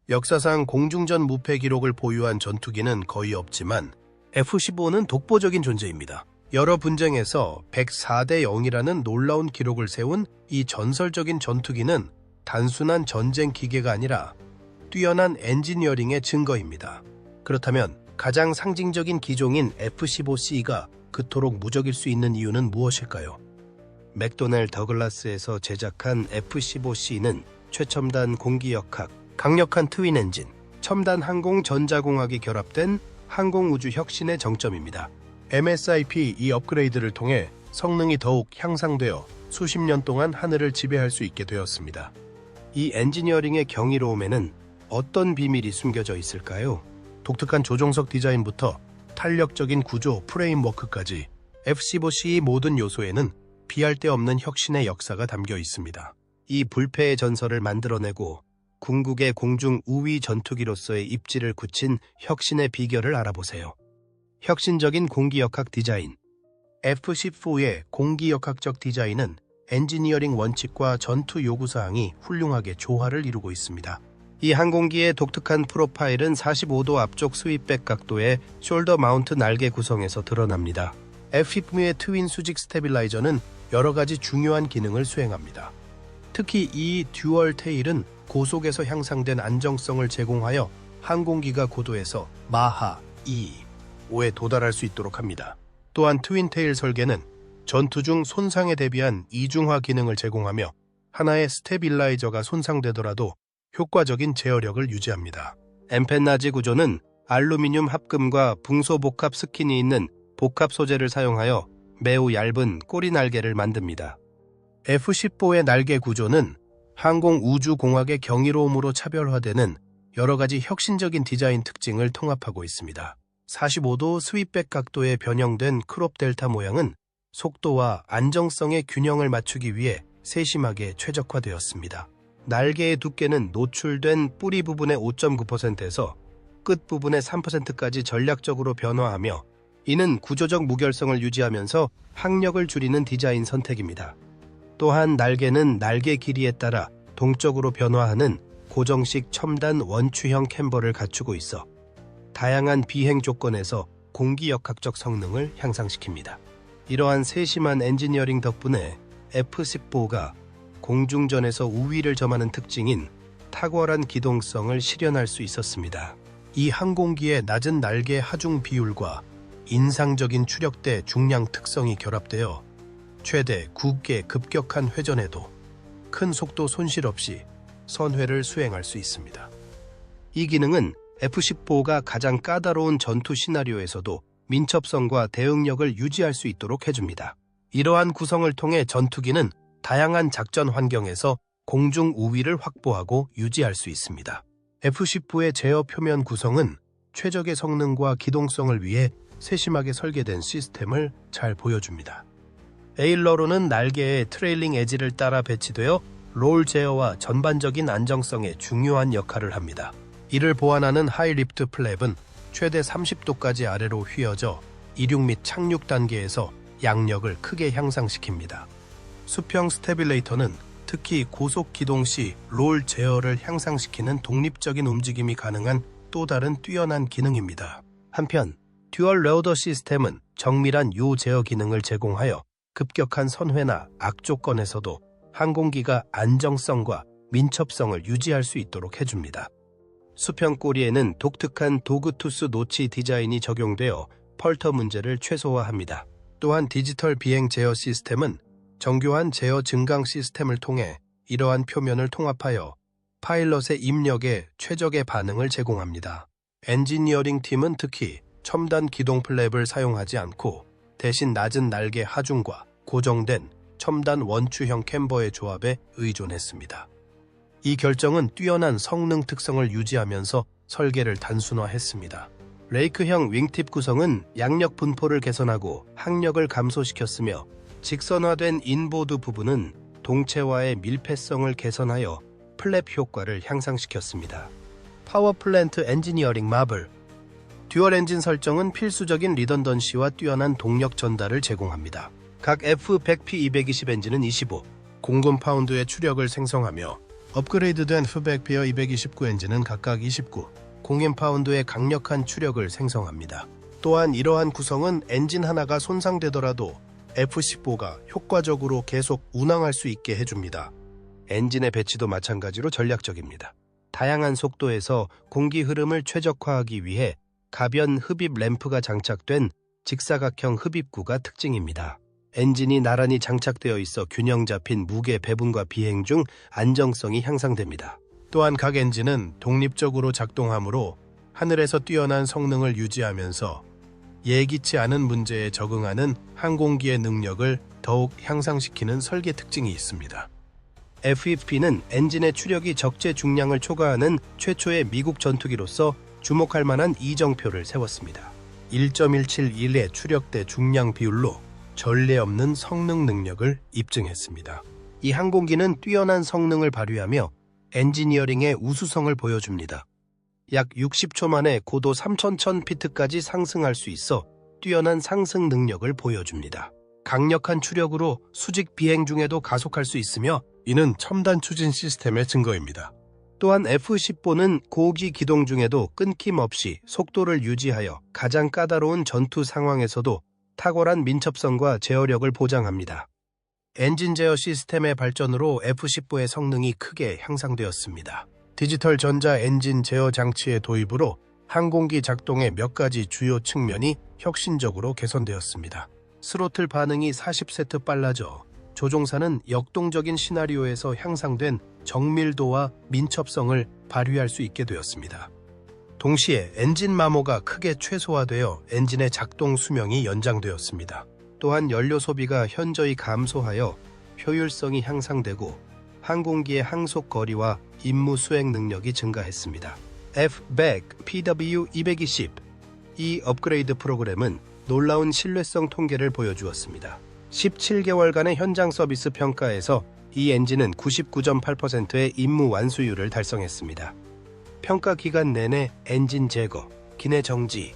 역사상 공중전 무패 기록을 보유한 전투기는 거의 없지만 F-15는 독보적인 존재입니다. 여러 분쟁에서 104대 0이라는 놀라운 기록을 세운 이 전설적인 전투기는 단순한 전쟁 기계가 아니라 뛰어난 엔지니어링의 증거입니다. 그렇다면 가장 상징적인 기종인 F-15C가 그토록 무적일 수 있는 이유는 무엇일까요? 맥도넬 더글라스에서 제작한 F-15C는 최첨단 공기역학, 강력한 트윈 엔진, 첨단 항공 전자공학이 결합된 항공우주 혁신의 정점입니다. MSIP 이 업그레이드를 통해 성능이 더욱 향상되어 수십 년 동안 하늘을 지배할 수 있게 되었습니다. 이 엔지니어링의 경이로움에는 어떤 비밀이 숨겨져 있을까요? 독특한 조종석 디자인부터 탄력적인 구조, 프레임워크까지 F-15C 모든 요소에는 비할 데 없는 혁신의 역사가 담겨 있습니다. 이 불패의 전설을 만들어내고 궁극의 공중 우위 전투기로서의 입지를 굳힌 혁신의 비결을 알아보세요. 혁신적인 공기역학 디자인. F-15의 공기역학적 디자인은 엔지니어링 원칙과 전투 요구사항이 훌륭하게 조화를 이루고 있습니다. 이 항공기의 독특한 프로파일은 45도 앞쪽 스윗백 각도의 숄더 마운트 날개 구성에서 드러납니다. F-15의 트윈 수직 스테빌라이저는 여러 가지 중요한 기능을 수행합니다. 특히 이 듀얼 테일은 고속에서 향상된 안정성을 제공하여 항공기가 고도에서 마하 2, 5에 도달할 수 있도록 합니다. 또한 트윈 테일 설계는 전투 중 손상에 대비한 이중화 기능을 제공하며 하나의 스테빌라이저가 손상되더라도 효과적인 제어력을 유지합니다. 엠펜나지 구조는 알루미늄 합금과 붕소복합 스킨이 있는 복합 소재를 사용하여 매우 얇은 꼬리 날개를 만듭니다. F-15의 날개 구조는 항공우주공학의 경이로움으로 차별화되는 여러 가지 혁신적인 디자인 특징을 통합하고 있습니다. 45도 스윗백 각도에 변형된 크롭 델타 모양은 속도와 안정성의 균형을 맞추기 위해 세심하게 최적화되었습니다. 날개의 두께는 노출된 뿌리 부분의 5.9%에서 끝 부분의 3%까지 전략적으로 변화하며 이는 구조적 무결성을 유지하면서 항력을 줄이는 디자인 선택입니다. 또한 날개는 날개 길이에 따라 동적으로 변화하는 고정식 첨단 원추형 캠버를 갖추고 있어 다양한 비행 조건에서 공기역학적 성능을 향상시킵니다. 이러한 세심한 엔지니어링 덕분에 F-15가 공중전에서 우위를 점하는 특징인 탁월한 기동성을 실현할 수 있었습니다. 이 항공기의 낮은 날개 하중 비율과 인상적인 추력대 중량 특성이 결합되어 최대 9개 급격한 회전에도 큰 속도 손실 없이 선회를 수행할 수 있습니다. 이 기능은 F-15가 가장 까다로운 전투 시나리오에서도 민첩성과 대응력을 유지할 수 있도록 해줍니다. 이러한 구성을 통해 전투기는 다양한 작전 환경에서 공중 우위를 확보하고 유지할 수 있습니다. F-15의 제어 표면 구성은 최적의 성능과 기동성을 위해 세심하게 설계된 시스템을 잘 보여줍니다. 에일러론은 날개의 트레일링 에지를 따라 배치되어 롤 제어와 전반적인 안정성에 중요한 역할을 합니다. 이를 보완하는 하이 리프트 플랩은 최대 30도까지 아래로 휘어져 이륙 및 착륙 단계에서 양력을 크게 향상시킵니다. 수평 스테빌레이터는 특히 고속 기동 시 롤 제어를 향상시키는 독립적인 움직임이 가능한 또 다른 뛰어난 기능입니다. 한편 듀얼 레오더 시스템은 정밀한 요 제어 기능을 제공하여 급격한 선회나 악조건에서도 항공기가 안정성과 민첩성을 유지할 수 있도록 해줍니다. 수평 꼬리에는 독특한 도그투스 노치 디자인이 적용되어 펄터 문제를 최소화합니다. 또한 디지털 비행 제어 시스템은 정교한 제어 증강 시스템을 통해 이러한 표면을 통합하여 파일럿의 입력에 최적의 반응을 제공합니다. 엔지니어링 팀은 특히 첨단 기동 플랩을 사용하지 않고 대신 낮은 날개 하중과 고정된 첨단 원추형 캠버의 조합에 의존했습니다. 이 결정은 뛰어난 성능 특성을 유지하면서 설계를 단순화했습니다. 레이크형 윙팁 구성은 양력 분포를 개선하고 항력을 감소시켰으며 직선화된 인보드 부분은 동체와의 밀폐성을 개선하여 플랩 효과를 향상시켰습니다. 파워플랜트 엔지니어링 마블. 듀얼 엔진 설정은 필수적인 리던던시와 뛰어난 동력 전달을 제공합니다. 각 F100P220 엔진은 25, 0.0파운드의 추력을 생성하며 업그레이드된 후백피어 229 엔진은 각각 29, 0인파운드의 강력한 추력을 생성합니다. 또한 이러한 구성은 엔진 하나가 손상되더라도 F-15가 효과적으로 계속 운항할 수 있게 해줍니다. 엔진의 배치도 마찬가지로 전략적입니다. 다양한 속도에서 공기 흐름을 최적화하기 위해 가변 흡입 램프가 장착된 직사각형 흡입구가 특징입니다. 엔진이 나란히 장착되어 있어 균형 잡힌 무게 배분과 비행 중 안정성이 향상됩니다. 또한 각 엔진은 독립적으로 작동하므로 하늘에서 뛰어난 성능을 유지하면서 예기치 않은 문제에 적응하는 항공기의 능력을 더욱 향상시키는 설계 특징이 있습니다. FEP는 엔진의 추력이 적재 중량을 초과하는 최초의 미국 전투기로서 주목할 만한 이정표를 세웠습니다. 1.171의 추력 대 중량 비율로 전례 없는 성능 능력을 입증했습니다. 이 항공기는 뛰어난 성능을 발휘하며 엔지니어링의 우수성을 보여줍니다. 약 60초 만에 고도 3,000피트까지 상승할 수 있어 뛰어난 상승 능력을 보여줍니다. 강력한 추력으로 수직 비행 중에도 가속할 수 있으며 이는 첨단 추진 시스템의 증거입니다. 또한 F-15는 고기 기동 중에도 끊김없이 속도를 유지하여 가장 까다로운 전투 상황에서도 탁월한 민첩성과 제어력을 보장합니다. 엔진 제어 시스템의 발전으로 F-15의 성능이 크게 향상되었습니다. 디지털 전자 엔진 제어 장치의 도입으로 항공기 작동의 몇 가지 주요 측면이 혁신적으로 개선되었습니다. 스로틀 반응이 40세트 빨라져 조종사는 역동적인 시나리오에서 향상된 정밀도와 민첩성을 발휘할 수 있게 되었습니다. 동시에 엔진 마모가 크게 최소화되어 엔진의 작동 수명이 연장되었습니다. 또한 연료 소비가 현저히 감소하여 효율성이 향상되고 항공기의 항속 거리와 임무 수행 능력이 증가했습니다. F-100 PW220 이 업그레이드 프로그램은 놀라운 신뢰성 통계를 보여주었습니다. 17개월간의 현장 서비스 평가에서 이 엔진은 99.8%의 임무 완수율을 달성했습니다. 평가 기간 내내 엔진 제거, 기내 정지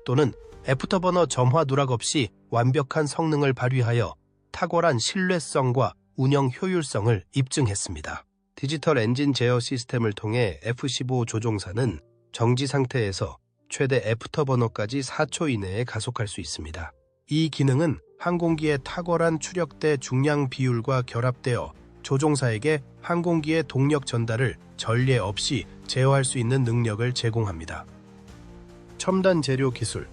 또는 애프터버너 점화 누락 없이 완벽한 성능을 발휘하여 탁월한 신뢰성과 운영 효율성을 입증했습니다. 디지털 엔진 제어 시스템을 통해 F-15 조종사는 정지 상태에서 최대 애프터버너까지 4초 이내에 가속할 수 있습니다. 이 기능은 항공기의 탁월한 추력대 중량 비율과 결합되어 조종사에게 항공기의 동력 전달을 전례 없이 제어할 수 있는 능력을 제공합니다. 첨단 재료 기술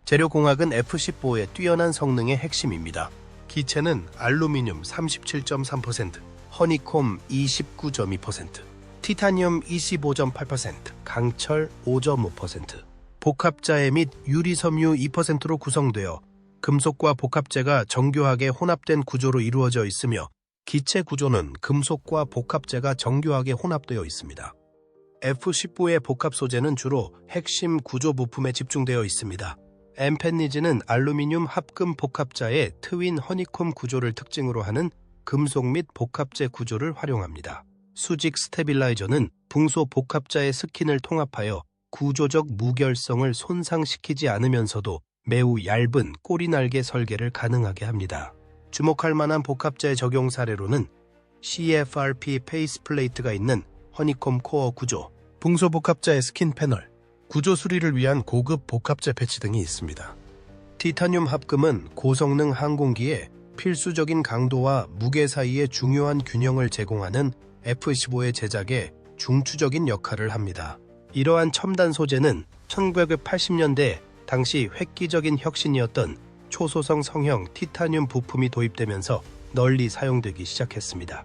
재료공학은 F-15의 뛰어난 성능의 핵심입니다. 기체는 알루미늄 37.3%, 허니콤 29.2%, 티타늄 25.8%, 강철 5.5%, 복합자재 및 유리섬유 2%로 구성되어 금속과 복합재가 정교하게 혼합된 구조로 이루어져 있으며 기체 구조는 금속과 복합재가 정교하게 혼합되어 있습니다. F-15의 복합 소재는 주로 핵심 구조 부품에 집중되어 있습니다. 엠펜니지는 알루미늄 합금 복합자의 트윈 허니콤 구조를 특징으로 하는 금속 및 복합재 구조를 활용합니다. 수직 스테빌라이저는 붕소 복합자의 스킨을 통합하여 구조적 무결성을 손상시키지 않으면서도 매우 얇은 꼬리날개 설계를 가능하게 합니다. 주목할 만한 복합자의 적용 사례로는 CFRP 페이스 플레이트가 있는 허니콤 코어 구조, 붕소 복합자의 스킨 패널, 구조 수리를 위한 고급 복합재 패치 등이 있습니다. 티타늄 합금은 고성능 항공기에 필수적인 강도와 무게 사이의 중요한 균형을 제공하는 F-15의 제작에 중추적인 역할을 합니다. 이러한 첨단 소재는 1980년대 당시 획기적인 혁신이었던 초소성 성형 티타늄 부품이 도입되면서 널리 사용되기 시작했습니다.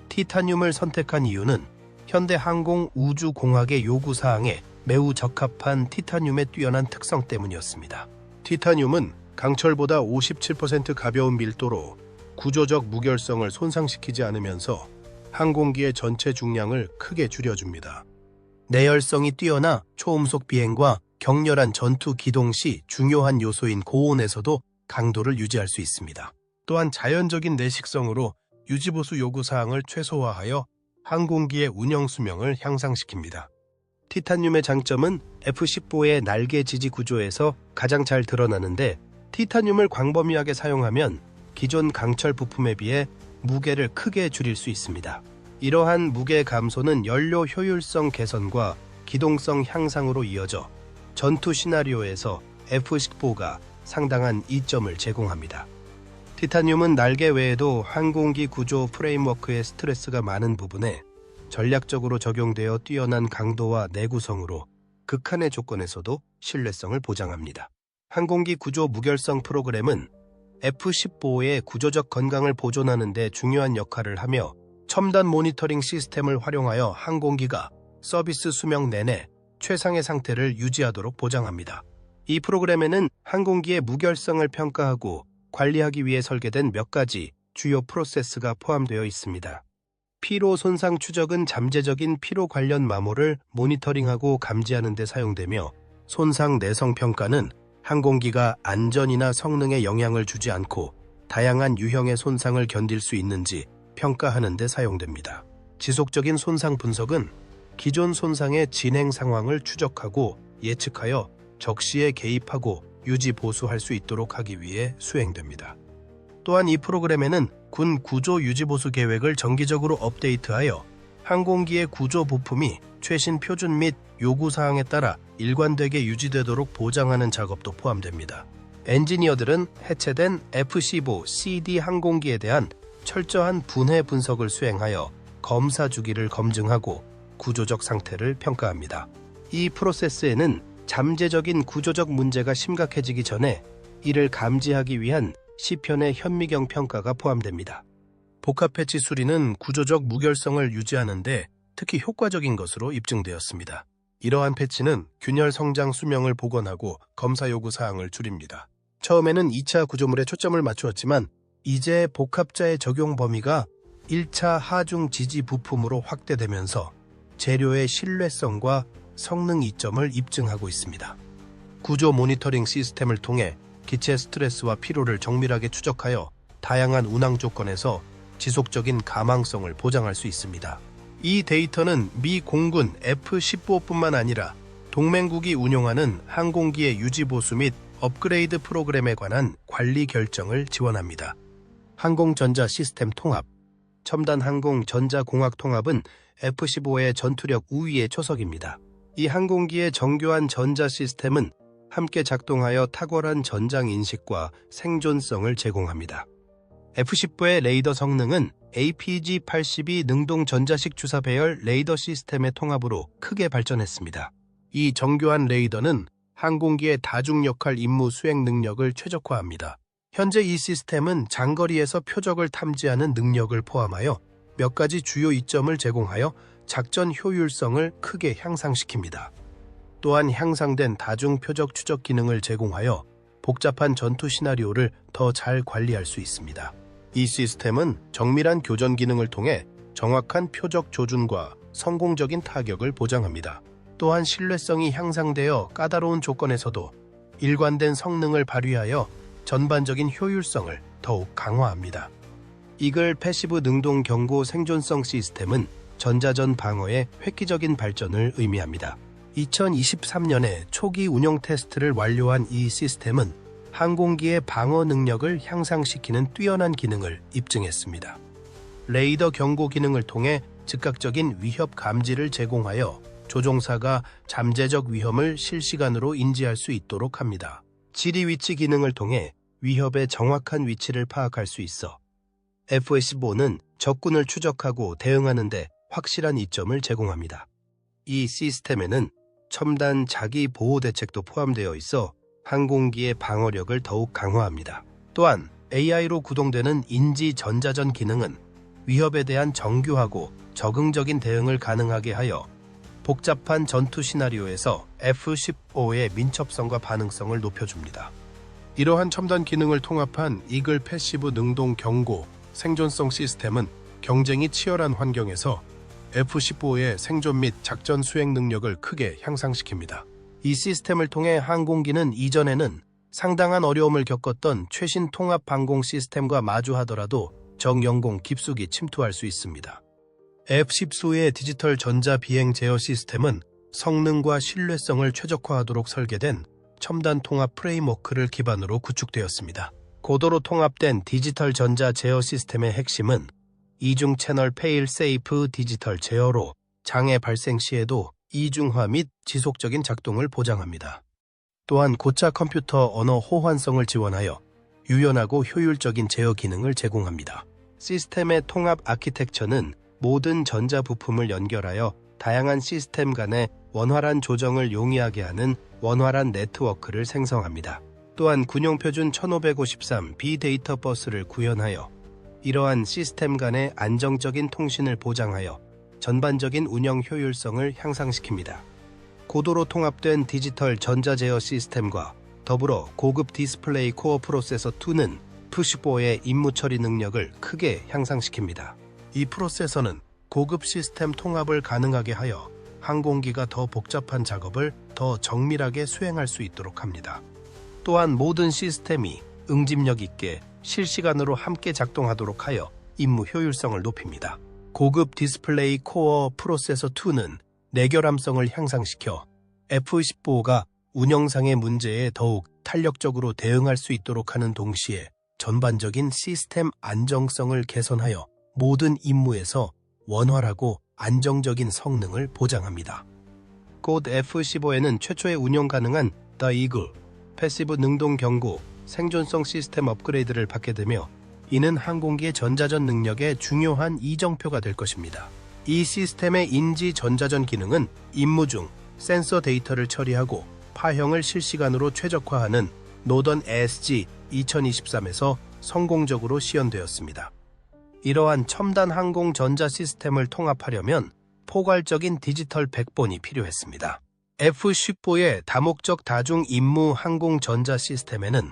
티타늄을 선택한 이유는 현대 항공 우주공학의 요구사항에 매우 적합한 티타늄의 뛰어난 특성 때문이었습니다. 티타늄은 강철보다 57% 가벼운 밀도로 구조적 무결성을 손상시키지 않으면서 항공기의 전체 중량을 크게 줄여줍니다. 내열성이 뛰어나 초음속 비행과 격렬한 전투 기동 시 중요한 요소인 고온에서도 강도를 유지할 수 있습니다. 또한 자연적인 내식성으로 유지보수 요구사항을 최소화하여 항공기의 운영 수명을 향상시킵니다. 티타늄의 장점은 F-15의 날개 지지 구조에서 가장 잘 드러나는데 티타늄을 광범위하게 사용하면 기존 강철 부품에 비해 무게를 크게 줄일 수 있습니다. 이러한 무게 감소는 연료 효율성 개선과 기동성 향상으로 이어져 전투 시나리오에서 F-15가 상당한 이점을 제공합니다. 티타늄은 날개 외에도 항공기 구조 프레임워크의 스트레스가 많은 부분에 전략적으로 적용되어 뛰어난 강도와 내구성으로 극한의 조건에서도 신뢰성을 보장합니다. 항공기 구조 무결성 프로그램은 F-15의 구조적 건강을 보존하는 데 중요한 역할을 하며 첨단 모니터링 시스템을 활용하여 항공기가 서비스 수명 내내 최상의 상태를 유지하도록 보장합니다. 이 프로그램에는 항공기의 무결성을 평가하고 관리하기 위해 설계된 몇 가지 주요 프로세스가 포함되어 있습니다. 피로 손상 추적은 잠재적인 피로 관련 마모를 모니터링하고 감지하는 데 사용되며, 손상 내성 평가는 항공기가 안전이나 성능에 영향을 주지 않고 다양한 유형의 손상을 견딜 수 있는지 평가하는 데 사용됩니다. 지속적인 손상 분석은 기존 손상의 진행 상황을 추적하고 예측하여 적시에 개입하고 유지 보수할 수 있도록 하기 위해 수행됩니다. 또한 이 프로그램에는 군 구조 유지 보수 계획을 정기적으로 업데이트하여 항공기의 구조 부품이 최신 표준 및 요구사항에 따라 일관되게 유지되도록 보장하는 작업도 포함됩니다. 엔지니어들은 해체된 F-15CD 항공기에 대한 철저한 분해 분석을 수행하여 검사 주기를 검증하고 구조적 상태를 평가합니다. 이 프로세스에는 잠재적인 구조적 문제가 심각해지기 전에 이를 감지하기 위한 시편의 현미경 평가가 포함됩니다. 복합 패치 수리는 구조적 무결성을 유지하는 데 특히 효과적인 것으로 입증되었습니다. 이러한 패치는 균열 성장 수명을 복원하고 검사 요구 사항을 줄입니다. 처음에는 2차 구조물에 초점을 맞추었지만 이제 복합자의 적용 범위가 1차 하중 지지 부품으로 확대되면서 재료의 신뢰성과 성능 이점을 입증하고 있습니다. 구조 모니터링 시스템을 통해 기체 스트레스와 피로를 정밀하게 추적하여 다양한 운항 조건에서 지속적인 가망성을 보장할 수 있습니다. 이 데이터는 미 공군 F-15뿐만 아니라 동맹국이 운용하는 항공기의 유지 보수 및 업그레이드 프로그램에 관한 관리 결정을 지원합니다. 항공전자 시스템 통합. 첨단 항공 전자공학 통합은 F-15의 전투력 우위의 초석입니다. 이 항공기의 정교한 전자 시스템은 함께 작동하여 탁월한 전장 인식과 생존성을 제공합니다. F-15의 레이더 성능은 APG-82 능동 전자식 주사 배열 레이더 시스템의 통합으로 크게 발전했습니다. 이 정교한 레이더는 항공기의 다중 역할 임무 수행 능력을 최적화합니다. 현재 이 시스템은 장거리에서 표적을 탐지하는 능력을 포함하여 몇 가지 주요 이점을 제공하여 작전 효율성을 크게 향상시킵니다. 또한 향상된 다중 표적 추적 기능을 제공하여 복잡한 전투 시나리오를 더 잘 관리할 수 있습니다. 이 시스템은 정밀한 교전 기능을 통해 정확한 표적 조준과 성공적인 타격을 보장합니다. 또한 신뢰성이 향상되어 까다로운 조건에서도 일관된 성능을 발휘하여 전반적인 효율성을 더욱 강화합니다. 이글 패시브 능동 경고 생존성 시스템은 전자전 방어의 획기적인 발전을 의미합니다. 2023년에 초기 운영 테스트를 완료한 이 시스템은 항공기의 방어 능력을 향상시키는 뛰어난 기능을 입증했습니다. 레이더 경고 기능을 통해 즉각적인 위협 감지를 제공하여 조종사가 잠재적 위험을 실시간으로 인지할 수 있도록 합니다. 지리 위치 기능을 통해 위협의 정확한 위치를 파악할 수 있어 F-15는 적군을 추적하고 대응하는 데 확실한 이점을 제공합니다. 이 시스템에는 첨단 자기 보호 대책도 포함되어 있어 항공기의 방어력을 더욱 강화합니다. 또한 AI로 구동되는 인지 전자전 기능은 위협에 대한 정교하고 적응적인 대응을 가능하게 하여 복잡한 전투 시나리오에서 F-15의 민첩성과 반응성을 높여줍니다. 이러한 첨단 기능을 통합한 이글 패시브 능동 경고 생존성 시스템은 경쟁이 치열한 환경에서 F-15의 생존 및 작전 수행 능력을 크게 향상시킵니다. 이 시스템을 통해 항공기는 이전에는 상당한 어려움을 겪었던 최신 통합 방공 시스템과 마주하더라도 정영공 깊숙이 침투할 수 있습니다. F-15의 디지털 전자 비행 제어 시스템은 성능과 신뢰성을 최적화하도록 설계된 첨단 통합 프레임워크를 기반으로 구축되었습니다. 고도로 통합된 디지털 전자 제어 시스템의 핵심은 이중 채널 페일 세이프 디지털 제어로 장애 발생 시에도 이중화 및 지속적인 작동을 보장합니다. 또한 고차 컴퓨터 언어 호환성을 지원하여 유연하고 효율적인 제어 기능을 제공합니다. 시스템의 통합 아키텍처는 모든 전자 부품을 연결하여 다양한 시스템 간의 원활한 조정을 용이하게 하는 원활한 네트워크를 생성합니다. 또한 군용표준 1553 비데이터 버스를 구현하여 이러한 시스템 간의 안정적인 통신을 보장하여 전반적인 운영 효율성을 향상시킵니다. 고도로 통합된 디지털 전자제어 시스템과 더불어 고급 디스플레이 코어 프로세서 2는 푸시보의 임무 처리 능력을 크게 향상시킵니다. 이 프로세서는 고급 시스템 통합을 가능하게 하여 항공기가 더 복잡한 작업을 더 정밀하게 수행할 수 있도록 합니다. 또한 모든 시스템이 응집력 있게 실시간으로 함께 작동하도록 하여 임무 효율성을 높입니다. 고급 디스플레이 코어 프로세서 2는 내결함성을 향상시켜 F-15가 운영상의 문제에 더욱 탄력적으로 대응할 수 있도록 하는 동시에 전반적인 시스템 안정성을 개선하여 모든 임무에서 원활하고 안정적인 성능을 보장합니다. 곧 F-15에는 최초의 운용 가능한 The Eagle, 패시브 능동 경고, 생존성 시스템 업그레이드를 받게 되며 이는 항공기의 전자전 능력의 중요한 이정표가 될 것입니다. 이 시스템의 인지 전자전 기능은 임무 중 센서 데이터를 처리하고 파형을 실시간으로 최적화하는 노던 SG 2023에서 성공적으로 시연되었습니다. 이러한 첨단 항공 전자 시스템을 통합하려면 포괄적인 디지털 백본이 필요했습니다. F-15의 다목적 다중 임무 항공 전자 시스템에는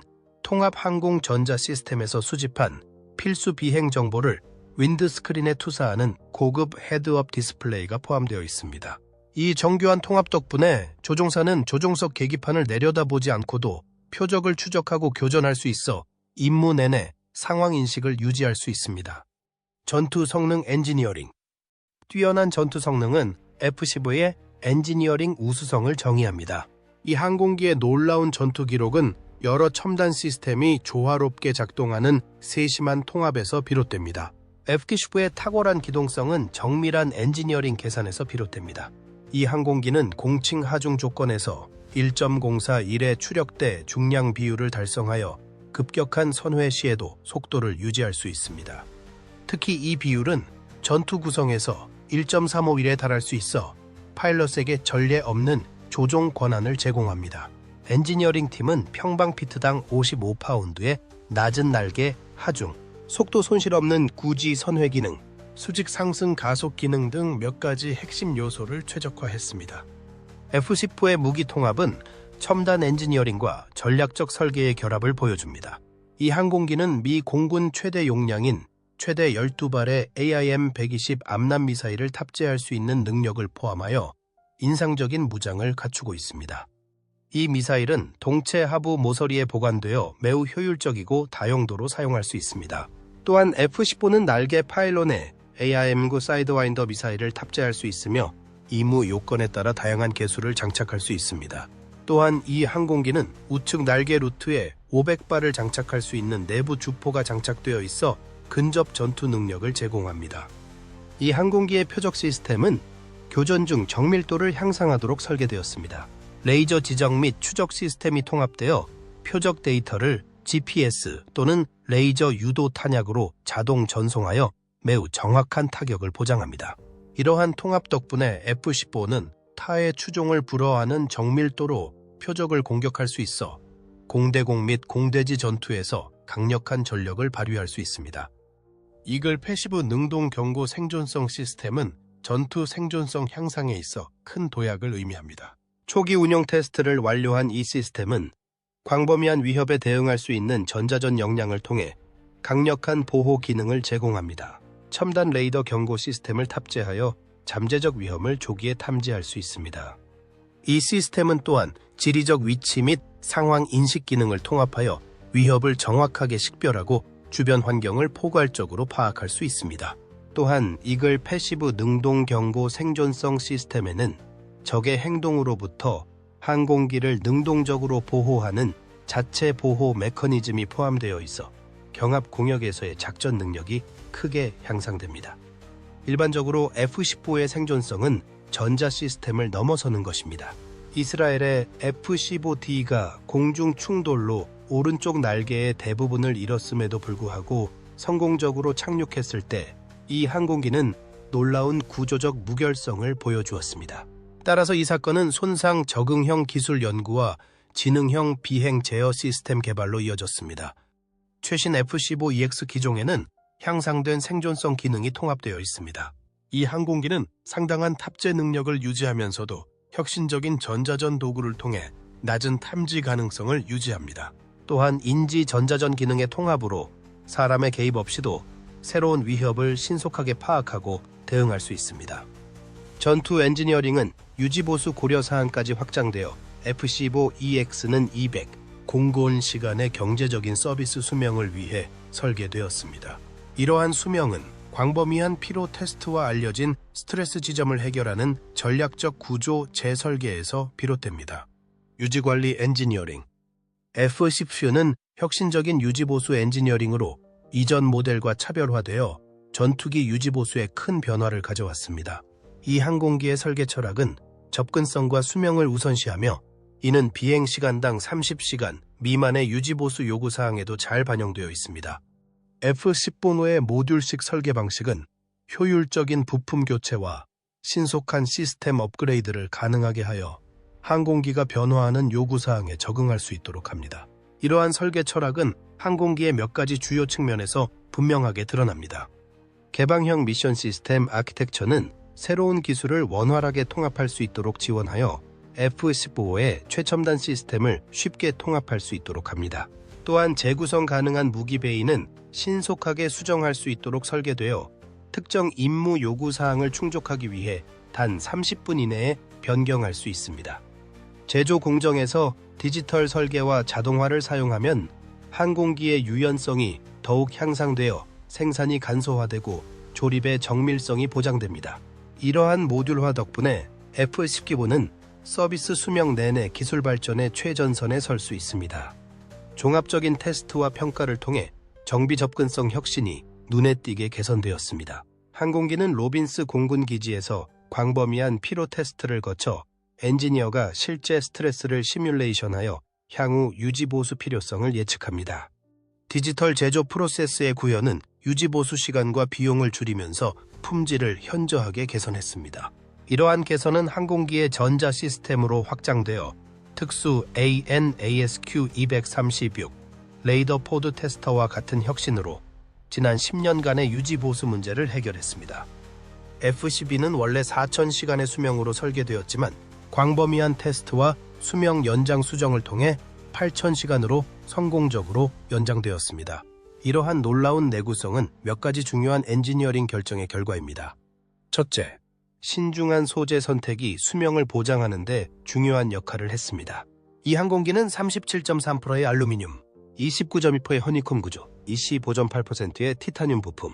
통합 항공 전자 시스템에서 수집한 필수 비행 정보를 윈드스크린에 투사하는 고급 헤드업 디스플레이가 포함되어 있습니다. 이 정교한 통합 덕분에 조종사는 조종석 계기판을 내려다보지 않고도 표적을 추적하고 교전할 수 있어 임무 내내 상황 인식을 유지할 수 있습니다. 전투 성능 엔지니어링. 뛰어난 전투 성능은 F-15의 엔지니어링 우수성을 정의합니다. 이 항공기의 놀라운 전투 기록은 여러 첨단 시스템이 조화롭게 작동하는 세심한 통합에서 비롯됩니다. F-15의 탁월한 기동성은 정밀한 엔지니어링 계산에서 비롯됩니다. 이 항공기는 공칭 하중 조건에서 1.04-1의 추력대 중량 비율을 달성하여 급격한 선회 시에도 속도를 유지할 수 있습니다. 특히 이 비율은 전투 구성에서 1.351에 달할 수 있어 파일럿에게 전례 없는 조종 권한을 제공합니다. 엔지니어링 팀은 평방피트당 55파운드의 낮은 날개, 하중, 속도 손실 없는 구지 선회 기능, 수직 상승 가속 기능 등 몇 가지 핵심 요소를 최적화했습니다. F-15의 무기 통합은 첨단 엔지니어링과 전략적 설계의 결합을 보여줍니다. 이 항공기는 미 공군 최대 용량인 최대 12발의 AIM-120 암람 미사일을 탑재할 수 있는 능력을 포함하여 인상적인 무장을 갖추고 있습니다. 이 미사일은 동체 하부 모서리에 보관되어 매우 효율적이고 다용도로 사용할 수 있습니다. 또한 F-15는 날개 파일론에 AIM-9 사이드와인더 미사일을 탑재할 수 있으며 임무 요건에 따라 다양한 개수를 장착할 수 있습니다. 또한 이 항공기는 우측 날개 루트에 500발을 장착할 수 있는 내부 주포가 장착되어 있어 근접 전투 능력을 제공합니다. 이 항공기의 표적 시스템은 교전 중 정밀도를 향상하도록 설계되었습니다. 레이저 지정 및 추적 시스템이 통합되어 표적 데이터를 GPS 또는 레이저 유도 탄약으로 자동 전송하여 매우 정확한 타격을 보장합니다. 이러한 통합 덕분에 F-15는 타의 추종을 불허하는 정밀도로 표적을 공격할 수 있어 공대공 및 공대지 전투에서 강력한 전력을 발휘할 수 있습니다. 이글 패시브 능동 경고 생존성 시스템은 전투 생존성 향상에 있어 큰 도약을 의미합니다. 초기 운영 테스트를 완료한 이 시스템은 광범위한 위협에 대응할 수 있는 전자전 역량을 통해 강력한 보호 기능을 제공합니다. 첨단 레이더 경고 시스템을 탑재하여 잠재적 위험을 조기에 탐지할 수 있습니다. 이 시스템은 또한 지리적 위치 및 상황 인식 기능을 통합하여 위협을 정확하게 식별하고 주변 환경을 포괄적으로 파악할 수 있습니다. 또한 이글 패시브 능동 경고 생존성 시스템에는 적의 행동으로부터 항공기를 능동적으로 보호하는 자체 보호 메커니즘이 포함되어 있어 경합 공역에서의 작전 능력이 크게 향상됩니다. 일반적으로 F-15의 생존성은 전자 시스템을 넘어서는 것입니다. 이스라엘의 F-15D가 공중 충돌로 오른쪽 날개의 대부분을 잃었음에도 불구하고 성공적으로 착륙했을 때 이 항공기는 놀라운 구조적 무결성을 보여주었습니다. 따라서 이 사건은 손상 적응형 기술 연구와 지능형 비행 제어 시스템 개발로 이어졌습니다. 최신 F-15EX 기종에는 향상된 생존성 기능이 통합되어 있습니다. 이 항공기는 상당한 탑재 능력을 유지하면서도 혁신적인 전자전 도구를 통해 낮은 탐지 가능성을 유지합니다. 또한 인지 전자전 기능의 통합으로 사람의 개입 없이도 새로운 위협을 신속하게 파악하고 대응할 수 있습니다. 전투 엔지니어링은 유지보수 고려 사항까지 확장되어 F-15EX는 200, 공고한 시간의 경제적인 서비스 수명을 위해 설계되었습니다. 이러한 수명은 광범위한 피로 테스트와 알려진 스트레스 지점을 해결하는 전략적 구조 재설계에서 비롯됩니다. 유지관리 엔지니어링 F-15는 혁신적인 유지보수 엔지니어링으로 이전 모델과 차별화되어 전투기 유지보수에 큰 변화를 가져왔습니다. 이 항공기의 설계 철학은 접근성과 수명을 우선시하며 이는 비행시간당 30시간 미만의 유지보수 요구사항에도 잘 반영되어 있습니다. F-15의 모듈식 설계 방식은 효율적인 부품 교체와 신속한 시스템 업그레이드를 가능하게 하여 항공기가 변화하는 요구사항에 적응할 수 있도록 합니다. 이러한 설계 철학은 항공기의 몇 가지 주요 측면에서 분명하게 드러납니다. 개방형 미션 시스템 아키텍처는 새로운 기술을 원활하게 통합할 수 있도록 지원하여 F-15의 최첨단 시스템을 쉽게 통합할 수 있도록 합니다. 또한 재구성 가능한 무기 베이는 신속하게 수정할 수 있도록 설계되어 특정 임무 요구사항을 충족하기 위해 단 30분 이내에 변경할 수 있습니다. 제조 공정에서 디지털 설계와 자동화를 사용하면 항공기의 유연성이 더욱 향상되어 생산이 간소화되고 조립의 정밀성이 보장됩니다. 이러한 모듈화 덕분에 F-15는 서비스 수명 내내 기술 발전의 최전선에 설 수 있습니다. 종합적인 테스트와 평가를 통해 정비 접근성 혁신이 눈에 띄게 개선되었습니다. 항공기는 로빈스 공군기지에서 광범위한 피로 테스트를 거쳐 엔지니어가 실제 스트레스를 시뮬레이션하여 향후 유지보수 필요성을 예측합니다. 디지털 제조 프로세스의 구현은 유지보수 시간과 비용을 줄이면서 품질을 현저하게 개선했습니다. 이러한 개선은 항공기의 전자 시스템으로 확장되어 특수 AN/ASQ236 레이더 포드 테스터와 같은 혁신으로 지난 10년간의 유지보수 문제를 해결했습니다. F-12는 원래 4,000시간의 수명으로 설계되었지만 광범위한 테스트와 수명 연장 수정을 통해 8,000시간으로 성공적으로 연장되었습니다. 이러한 놀라운 내구성은 몇 가지 중요한 엔지니어링 결정의 결과입니다. 첫째, 신중한 소재 선택이 수명을 보장하는 데 중요한 역할을 했습니다. 이 항공기는 37.3%의 알루미늄, 29.2%의 허니콤 구조, 25.8%의 티타늄 부품,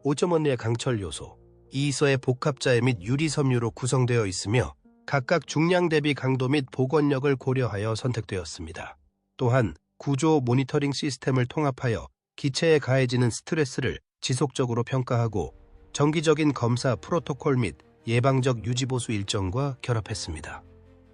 5.5의 강철 요소, 2서의 복합자재 및 유리 섬유로 구성되어 있으며 각각 중량 대비 강도 및 복원력을 고려하여 선택되었습니다. 또한 구조 모니터링 시스템을 통합하여 기체에 가해지는 스트레스를 지속적으로 평가하고 정기적인 검사 프로토콜 및 예방적 유지보수 일정과 결합했습니다.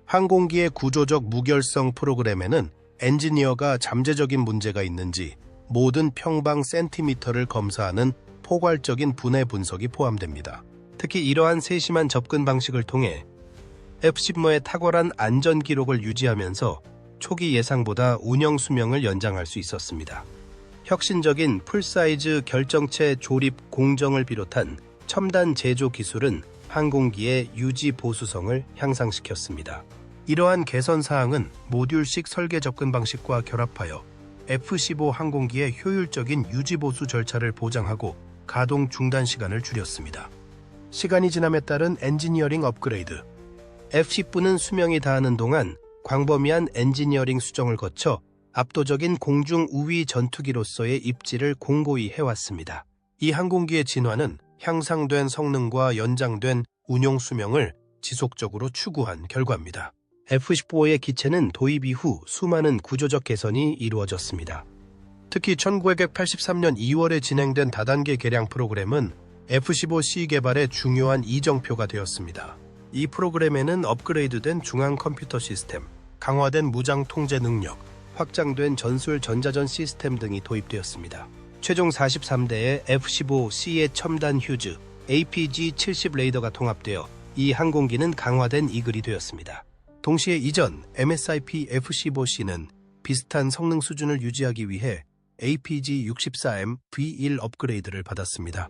항공기의 구조적 무결성 프로그램에는 엔지니어가 잠재적인 문제가 있는지 모든 평방 센티미터를 검사하는 포괄적인 분해 분석이 포함됩니다. 특히 이러한 세심한 접근 방식을 통해 F-15의 탁월한 안전 기록을 유지하면서 초기 예상보다 운영 수명을 연장할 수 있었습니다. 혁신적인 풀사이즈 결정체 조립 공정을 비롯한 첨단 제조 기술은 항공기의 유지 보수성을 향상시켰습니다. 이러한 개선 사항은 모듈식 설계 접근 방식과 결합하여 F-15 항공기의 효율적인 유지 보수 절차를 보장하고 가동 중단 시간을 줄였습니다. 시간이 지남에 따른 엔지니어링 업그레이드. F-15는 수명이 다하는 동안 광범위한 엔지니어링 수정을 거쳐 압도적인 공중 우위 전투기로서의 입지를 공고히 해왔습니다. 이 항공기의 진화는 향상된 성능과 연장된 운용 수명을 지속적으로 추구한 결과입니다. F-15의 기체는 도입 이후 수많은 구조적 개선이 이루어졌습니다. 특히 1983년 2월에 진행된 다단계 개량 프로그램은 F-15C 개발의 중요한 이정표가 되었습니다. 이 프로그램에는 업그레이드된 중앙 컴퓨터 시스템, 강화된 무장 통제 능력, 확장된 전술 전자전 시스템 등이 도입되었습니다. 최종 43대의 F-15C의 첨단 휴즈 APG-70 레이더가 통합되어 이 항공기는 강화된 이글이 되었습니다. 동시에 이전 MSIP F-15C는 비슷한 성능 수준을 유지하기 위해 APG-64M V1 업그레이드를 받았습니다.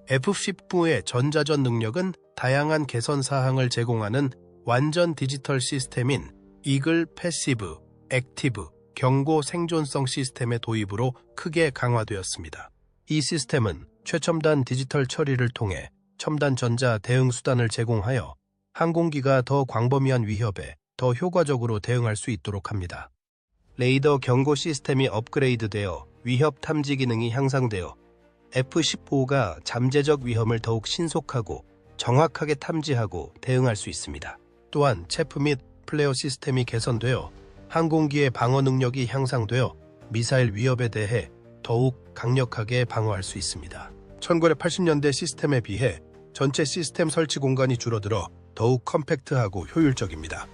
F-15의 전자전 능력은 다양한 개선 사항을 제공하는 완전 디지털 시스템인 이글 패시브, 액티브, 경고 생존성 시스템의 도입으로 크게 강화되었습니다. 이 시스템은 최첨단 디지털 처리를 통해 첨단 전자 대응 수단을 제공하여 항공기가 더 광범위한 위협에 더 효과적으로 대응할 수 있도록 합니다. 레이더 경고 시스템이 업그레이드되어 위협 탐지 기능이 향상되어 F-15가 잠재적 위험을 더욱 신속하고 정확하게 탐지하고 대응할 수 있습니다. 또한 체프 및 플레어 시스템이 개선되어 항공기의 방어 능력이 향상되어 미사일 위협에 대해 더욱 강력하게 방어할 수 있습니다. 1980년대 시스템에 비해 전체 시스템 설치 공간이 줄어들어 더욱 컴팩트하고 효율적입니다.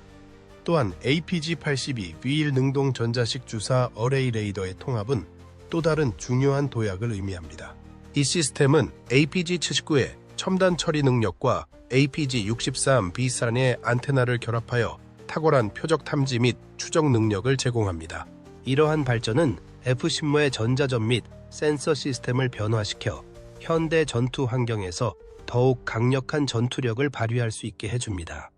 또한 APG-82 V1 능동 전자식 주사 어레이 레이더의 통합은 또 다른 중요한 도약을 의미합니다. 이 시스템은 APG-79의 첨단 처리 능력과 APG-63B산의 안테나를 결합하여 탁월한 표적 탐지 및 추적 능력을 제공합니다. 이러한 발전은 F-15의 전자전 및 센서 시스템을 변화시켜 현대 전투 환경에서 더욱 강력한 전투력을 발휘할 수 있게 해줍니다.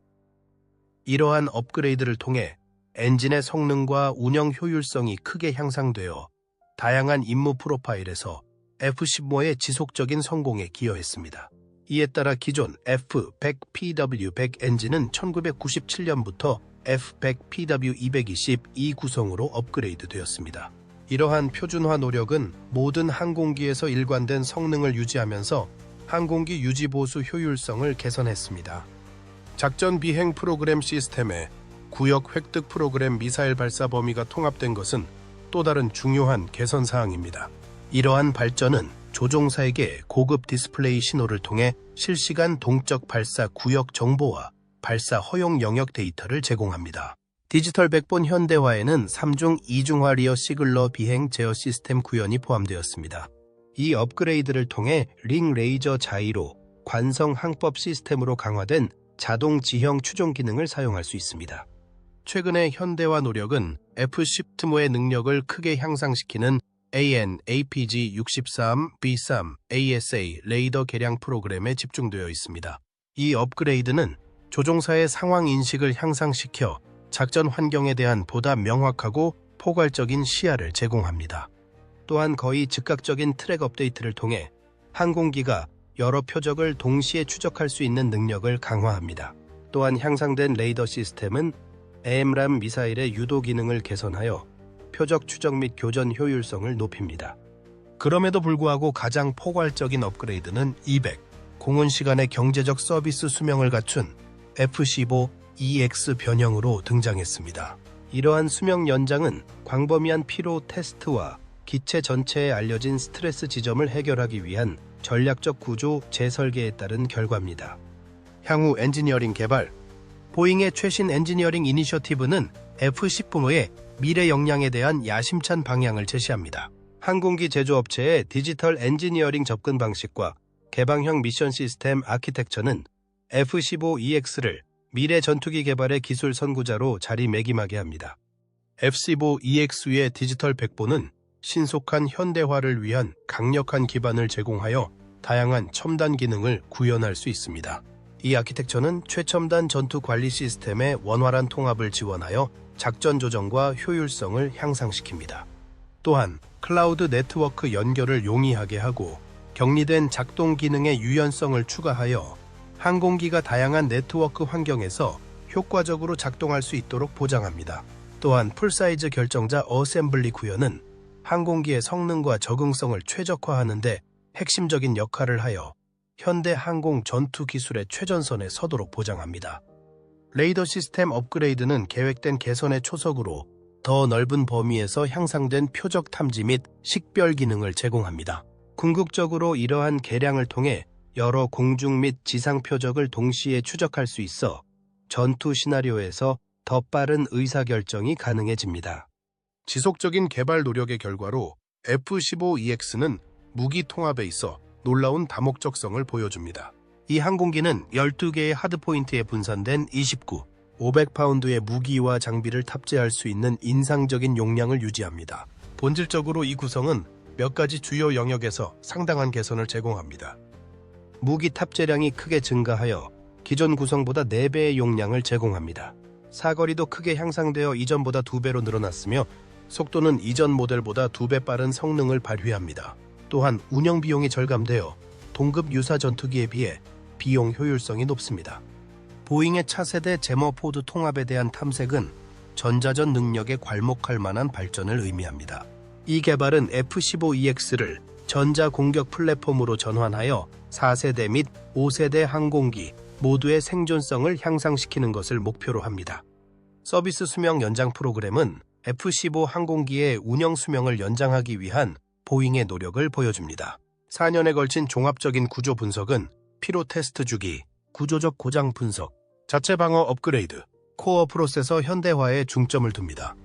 이러한 업그레이드를 통해 엔진의 성능과 운영 효율성이 크게 향상되어 다양한 임무 프로파일에서 F-15의 지속적인 성공에 기여했습니다. 이에 따라 기존 F-100PW100 엔진은 1997년부터 F-100PW220 구성으로 업그레이드 되었습니다. 이러한 표준화 노력은 모든 항공기에서 일관된 성능을 유지하면서 항공기 유지보수 효율성을 개선했습니다. 작전 비행 프로그램 시스템에 구역 획득 프로그램 미사일 발사 범위가 통합된 것은 또 다른 중요한 개선 사항입니다. 이러한 발전은 조종사에게 고급 디스플레이 신호를 통해 실시간 동적 발사 구역 정보와 발사 허용 영역 데이터를 제공합니다. 디지털 백본 현대화에는 3중 2중화 리어 시글러 비행 제어 시스템 구현이 포함되었습니다. 이 업그레이드를 통해 링 레이저 자이로, 관성 항법 시스템으로 강화된 자동 지형 추종 기능을 사용할 수 있습니다. 최근의 현대화 노력은 F-15의 능력을 크게 향상시키는 AN/APG-63B3 ASA 레이더 개량 프로그램에 집중되어 있습니다. 이 업그레이드는 조종사의 상황 인식을 향상시켜 작전 환경에 대한 보다 명확하고 포괄적인 시야를 제공합니다. 또한 거의 즉각적인 트랙 업데이트를 통해 항공기가 여러 표적을 동시에 추적할 수 있는 능력을 강화합니다. 또한 향상된 레이더 시스템은 AMRAAM 미사일의 유도 기능을 개선하여 표적 추적 및 교전 효율성을 높입니다. 그럼에도 불구하고 가장 포괄적인 업그레이드는 200, 공훈 시간의 경제적 서비스 수명을 갖춘 F-15EX 변형으로 등장했습니다. 이러한 수명 연장은 광범위한 피로 테스트와 기체 전체에 알려진 스트레스 지점을 해결하기 위한 전략적 구조 재설계에 따른 결과입니다. 향후 엔지니어링 개발 보잉의 최신 엔지니어링 이니셔티브는 F-15의 미래 역량에 대한 야심찬 방향을 제시합니다. 항공기 제조업체의 디지털 엔지니어링 접근 방식과 개방형 미션 시스템 아키텍처는 F-15EX를 미래 전투기 개발의 기술 선구자로 자리매김하게 합니다. F-15EX의 디지털 백본은 신속한 현대화를 위한 강력한 기반을 제공하여 다양한 첨단 기능을 구현할 수 있습니다. 이 아키텍처는 최첨단 전투 관리 시스템의 원활한 통합을 지원하여 작전 조정과 효율성을 향상시킵니다. 또한 클라우드 네트워크 연결을 용이하게 하고 격리된 작동 기능의 유연성을 추가하여 항공기가 다양한 네트워크 환경에서 효과적으로 작동할 수 있도록 보장합니다. 또한 풀사이즈 결정자 어셈블리 구현은 항공기의 성능과 적응성을 최적화하는 데 핵심적인 역할을 하여 현대 항공 전투 기술의 최전선에 서도록 보장합니다. 레이더 시스템 업그레이드는 계획된 개선의 초석으로 더 넓은 범위에서 향상된 표적 탐지 및 식별 기능을 제공합니다. 궁극적으로 이러한 개량을 통해 여러 공중 및 지상 표적을 동시에 추적할 수 있어 전투 시나리오에서 더 빠른 의사결정이 가능해집니다. 지속적인 개발 노력의 결과로 F-15EX는 무기 통합에 있어 놀라운 다목적성을 보여줍니다. 이 항공기는 12개의 하드포인트에 분산된 29, 500파운드의 무기와 장비를 탑재할 수 있는 인상적인 용량을 유지합니다. 본질적으로 이 구성은 몇 가지 주요 영역에서 상당한 개선을 제공합니다. 무기 탑재량이 크게 증가하여 기존 구성보다 4배의 용량을 제공합니다. 사거리도 크게 향상되어 이전보다 2배로 늘어났으며 속도는 이전 모델보다 2배 빠른 성능을 발휘합니다. 또한 운영 비용이 절감되어 동급 유사 전투기에 비해 비용 효율성이 높습니다. 보잉의 차세대 제머 포드 통합에 대한 탐색은 전자전 능력에 괄목할 만한 발전을 의미합니다. 이 개발은 F-15EX를 전자 공격 플랫폼으로 전환하여 4세대 및 5세대 항공기 모두의 생존성을 향상시키는 것을 목표로 합니다. 서비스 수명 연장 프로그램은 F-15 항공기의 운영 수명을 연장하기 위한 보잉의 노력을 보여줍니다. 4년에 걸친 종합적인 구조 분석은 피로 테스트 주기, 구조적 고장 분석, 자체 방어 업그레이드, 코어 프로세서 현대화에 중점을 둡니다.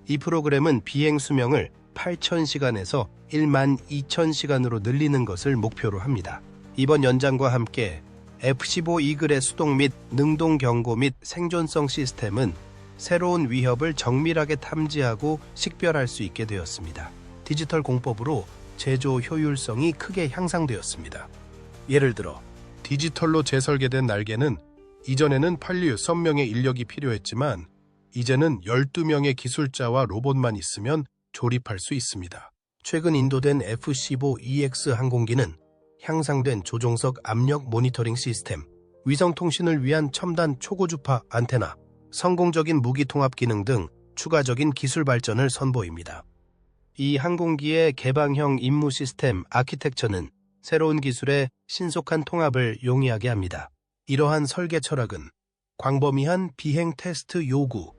이 프로그램은 비행 수명을 8,000시간에서 12,000시간으로 늘리는 것을 목표로 합니다. 이번 연장과 함께 F-15 이글의 수동 및 능동 경고 및 생존성 시스템은 새로운 위협을 정밀하게 탐지하고 식별할 수 있게 되었습니다. 디지털 공법으로 제조 효율성이 크게 향상되었습니다. 예를 들어 디지털로 재설계된 날개는 이전에는 8,000명의 인력이 필요했지만 이제는 12명의 기술자와 로봇만 있으면 조립할 수 있습니다. 최근 인도된 F-15EX 항공기는 향상된 조종석 압력 모니터링 시스템, 위성통신을 위한 첨단 초고주파 안테나, 성공적인 무기 통합 기능 등 추가적인 기술 발전을 선보입니다. 이 항공기의 개방형 임무 시스템 아키텍처는 새로운 기술의 신속한 통합을 용이하게 합니다. 이러한 설계 철학은 광범위한 비행 테스트 요구,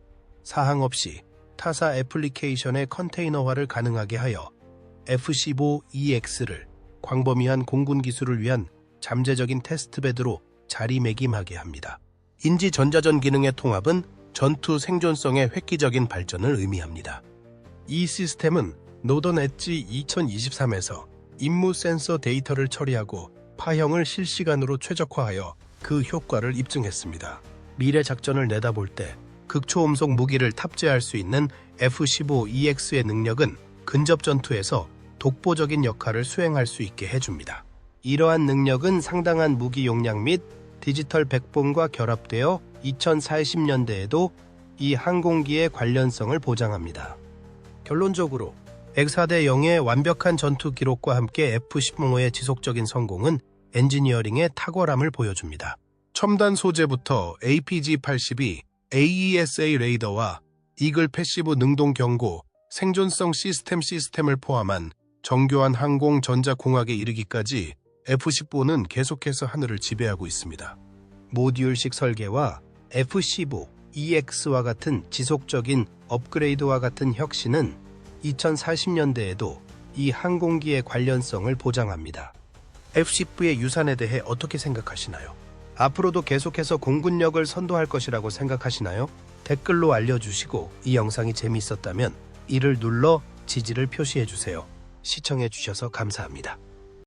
사항 없이 타사 애플리케이션의 컨테이너화를 가능하게 하여 F-15EX를 광범위한 공군 기술을 위한 잠재적인 테스트베드로 자리매김하게 합니다. 인지 전자전 기능의 통합은 전투 생존성의 획기적인 발전을 의미합니다. 이 시스템은 노던 엣지 2023에서 임무 센서 데이터를 처리하고 파형을 실시간으로 최적화하여 그 효과를 입증했습니다. 미래 작전을 내다볼 때 극초음속 무기를 탑재할 수 있는 F-15EX의 능력은 근접 전투에서 독보적인 역할을 수행할 수 있게 해줍니다. 이러한 능력은 상당한 무기 용량 및 디지털 백본과 결합되어 2040년대에도 이 항공기의 관련성을 보장합니다. 결론적으로 X4대0의 완벽한 전투 기록과 함께 F-15의 지속적인 성공은 엔지니어링의 탁월함을 보여줍니다. 첨단 소재부터 APG-82, AESA 레이더와 이글 패시브 능동 경고, 생존성 시스템을 포함한 정교한 항공 전자공학에 이르기까지 F-15는 계속해서 하늘을 지배하고 있습니다. 모듈식 설계와 F-15EX와 같은 지속적인 업그레이드와 같은 혁신은 2040년대에도 이 항공기의 관련성을 보장합니다. F-15의 유산에 대해 어떻게 생각하시나요? 앞으로도 계속해서 공군력을 선도할 것이라고 생각하시나요? 댓글로 알려주시고 이 영상이 재미있었다면 이를 눌러 지지를 표시해주세요. 시청해주셔서 감사합니다.